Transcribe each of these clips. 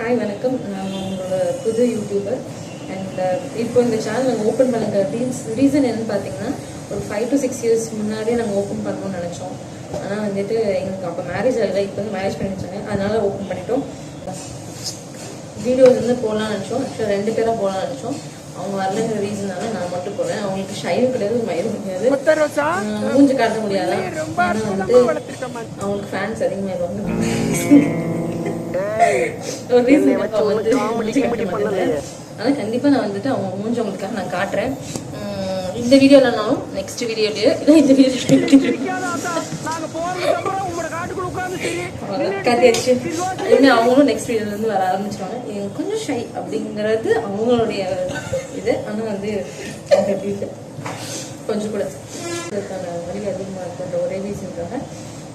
Hi வணக்கம். நான் உங்களோட புது யூடியூபர். அண்ட் இப்போ இந்த சேனல் நாங்கள் ஓப்பன் பண்ணுங்க ரீசன் என்னன்னு பார்த்தீங்கன்னா, ஒரு 5 to 6 years முன்னாடியே நாங்கள் ஓப்பன் பண்ணணும்னு நினச்சோம். ஆனால் வந்துட்டு எங்களுக்கு அப்போ மேரேஜ் ஆகலை, இப்போ வந்து மேரேஜ் பண்ணி வச்சாங்க, அதனால ஓப்பன் பண்ணிட்டோம். வீடியோஸ் வந்து போகலான்னு நினச்சோம். ஆக்சுவலாக 2 பேராக போகலான்னு நினச்சோம். அவங்க வரலங்கிற ரீசனால நான் மட்டும் போகிறேன். அவங்களுக்கு ஷைவும் கிடையாது, மயிரும் கிடையாது, மூஞ்சி காட்ட முடியாது. ஆனால் வந்துட்டு அவங்களுக்கு ஃபேன்ஸ் அதிகமாக ஒரு ரீசன் ஆனால் கண்டிப்பாக நான் வந்துட்டு அவங்க மூஞ்சி அவங்களுக்காக நான் காட்டுறேன். இந்த வீடியோலனாலும் நெக்ஸ்ட் வீடியோலயோ இல்லை இந்த வீடியோ கத்தியாச்சு இன்னும் அவங்களும் நெக்ஸ்ட் வீடியோலேருந்து வர ஆரம்பிச்சிருவாங்க. எனக்கு கொஞ்சம் ஷை அப்படிங்கிறது அவங்களுடைய இது. ஆனால் வந்து எப்படி கொஞ்சம் கூட வழி அதிகமாக இருக்கின்ற ஒரே ரீசனுக்காக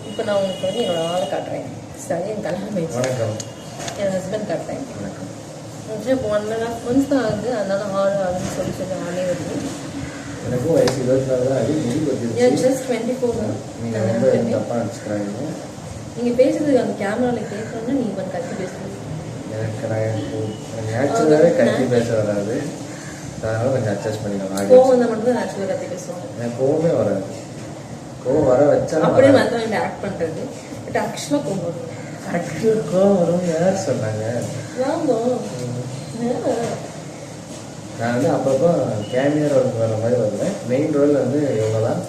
இப்போ நான் உங்களுக்கு வந்து என்னோட ஆளை காட்டுறேன். சரி, என் கல்யாணம் ஆயிடுச்சு, என் ஹஸ்பண்ட் காட்டுறேன். இப்போ 1.5 months தான் ஆகுது. அதனால ஆள் ஆகுதுன்னு சொல்லி ஆளே வருது. எனக்கும் வயசு 24 தான் ஆகுது. முடி கொட்டிருச்சு. ஜஸ்ட் 24 தான். நீங்கள் பேசுறது அந்த கேமராவில் கேட்கணும்னா நீங்கள் கொஞ்சம் கத்தி பேசுறது. எனக்கு நேச்சுரலாகவே கத்தி பேச வராது. அதனால கொஞ்சம் அட்ஜஸ்ட் பண்ணிக்கலாம். கோவம் வந்தால் மட்டும் தான் நேச்சுரலாக கத்தி பேசுவாங்க. எனக்கு கோவமே வராது. கோவம் வர வச்சா அப்படியே மற்றவங்க ஆக்ட் பண்ணுறது. பட் ஆக்சுவலாக கோவம் வரும். ஆக்சுவலாக கோவம் வரும் யார் சொன்னாங்க? நான் வந்து அப்பப்போ கேமியா ரோலுக்கு வர மாதிரி வருவேன். மெயின் ரோல் வந்து இவங்க தான்.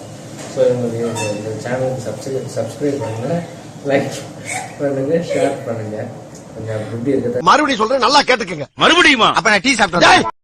ஸோ இவங்களுடைய இந்த சேனலுக்கு சப்ஸ்கிரைப் பண்ணுங்க, லைக் பண்ணுங்க, ஷேர் பண்ணுங்க. கொஞ்சம் புத்தி இருக்குது. மறுபடியும் சொல்றேன், நல்லா கேட்டுக்கங்க. மறுபடியுமா? அப்ப நான் டீ சாப்பிட்டேன்.